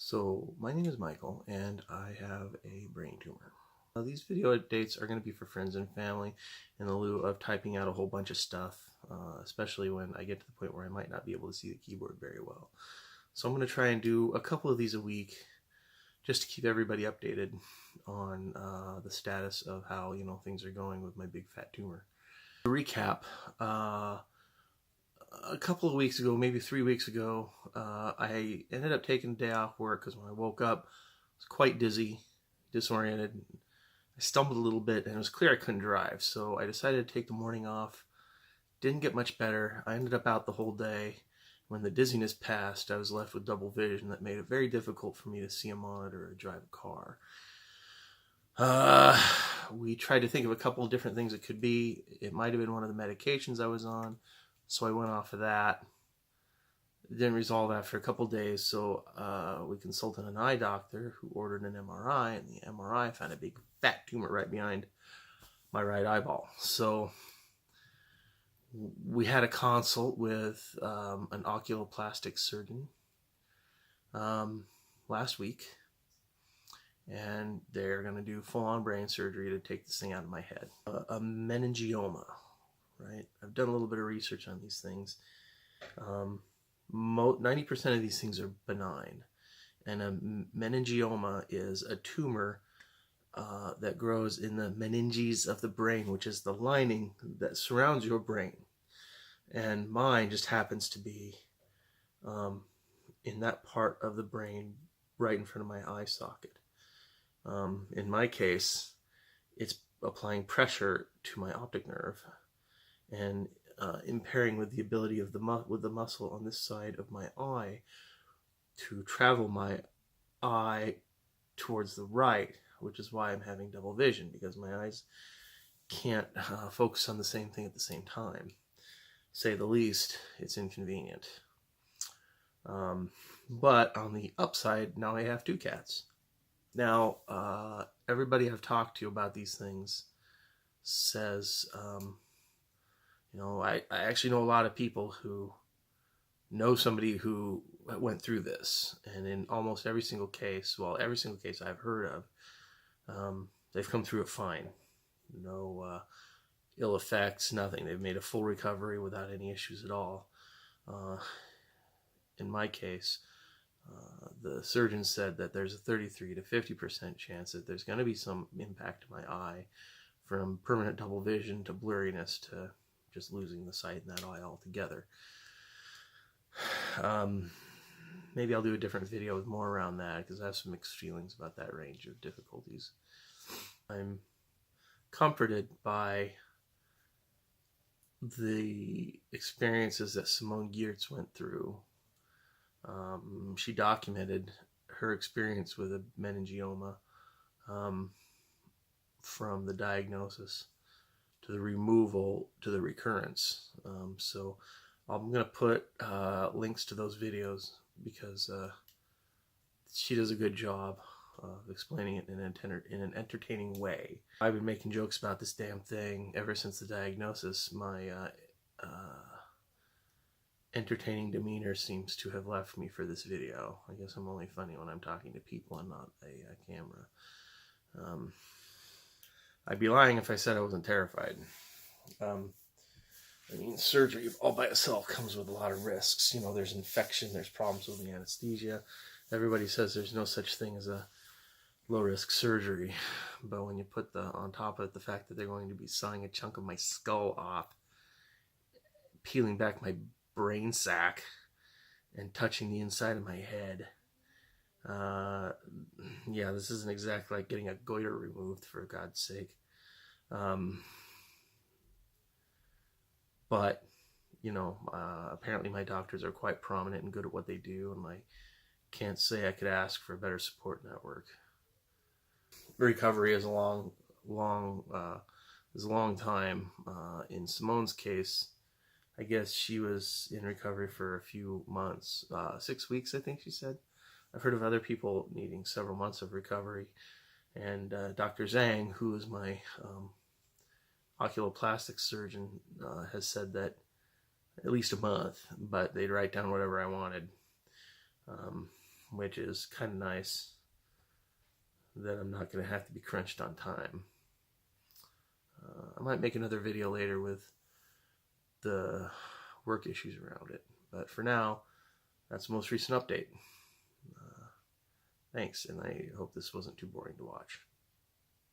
So my name is Michael and I have a brain tumor. Now, these video updates are going to be for friends and family in the lieu of typing out a whole bunch of stuff, especially when I get to the point where I might not be able to see the keyboard very well. So I'm going to try and do a couple of these a week just to keep everybody updated on the status of how things are going with my big fat tumor. To recap, a couple of weeks ago, maybe 3 weeks ago, I ended up taking a day off work because when I woke up, I was quite dizzy, disoriented. I stumbled a little bit and it was clear I couldn't drive. So I decided to take the morning off. Didn't get much better. I ended up out the whole day. When the dizziness passed, I was left with double vision that made it very difficult for me to see a monitor or drive a car. We tried to think of a couple of different things it could be. It might have been one of the medications I was on. So I went off of that. It didn't resolve after a couple of days, so we consulted an eye doctor who ordered an MRI, and the MRI found a big fat tumor right behind my right eyeball. So we had a consult with an oculoplastic surgeon last week, and they're going to do full-on brain surgery to take this thing out of my head. A meningioma. Right? I've done a little bit of research on these things. 90% of these things are benign. And a meningioma is a tumor that grows in the meninges of the brain, which is the lining that surrounds your brain. And mine just happens to be in that part of the brain right in front of my eye socket. In my case, it's applying pressure to my optic nerve and impairing with the ability of the muscle on this side of my eye to travel my eye towards the right, which is why I'm having double vision, because my eyes can't focus on the same thing at the same time. Say the least, it's inconvenient. But on the upside, now I have two cats. Now, everybody I've talked to about these things says, I actually know a lot of people who know somebody who went through this, and in almost every single case, every single case I've heard of, they've come through it fine. No ill effects, nothing. They've made a full recovery without any issues at all. In my case, the surgeon said that there's a 33 to 50% chance that there's going to be some impact to my eye, from permanent double vision to blurriness to just losing the sight in that eye altogether. Maybe I'll do a different video with more around that, because I have some mixed feelings about that range of difficulties. I'm comforted by the experiences that Simone Giertz went through. She documented her experience with a meningioma, from the diagnosis to the removal to the recurrence. So I'm going to put links to those videos, because she does a good job of explaining it in an entertaining way. I've been making jokes about this damn thing ever since the diagnosis. My entertaining demeanor seems to have left me for this video. I guess I'm only funny when I'm talking to people and not a camera. I'd be lying if I said I wasn't terrified. Surgery all by itself comes with a lot of risks. There's infection, there's problems with the anesthesia. Everybody says there's no such thing as a low-risk surgery. But when you put on top of it the fact that they're going to be sawing a chunk of my skull off, peeling back my brain sac, and touching the inside of my head, yeah, this isn't exactly like getting a goiter removed, for God's sake. But apparently my doctors are quite prominent and good at what they do, and I can't say I could ask for a better support network. Recovery is a long time. In Simone's case, I guess she was in recovery for a few months, 6 weeks, I think she said. I've heard of other people needing several months of recovery, and Dr. Zhang, who is my oculoplastic surgeon, has said that at least a month, but they'd write down whatever I wanted. which is kind of nice that I'm not going to have to be crunched on time. I might make another video later with the work issues around it, but for now, that's the most recent update. Thanks, and I hope this wasn't too boring to watch.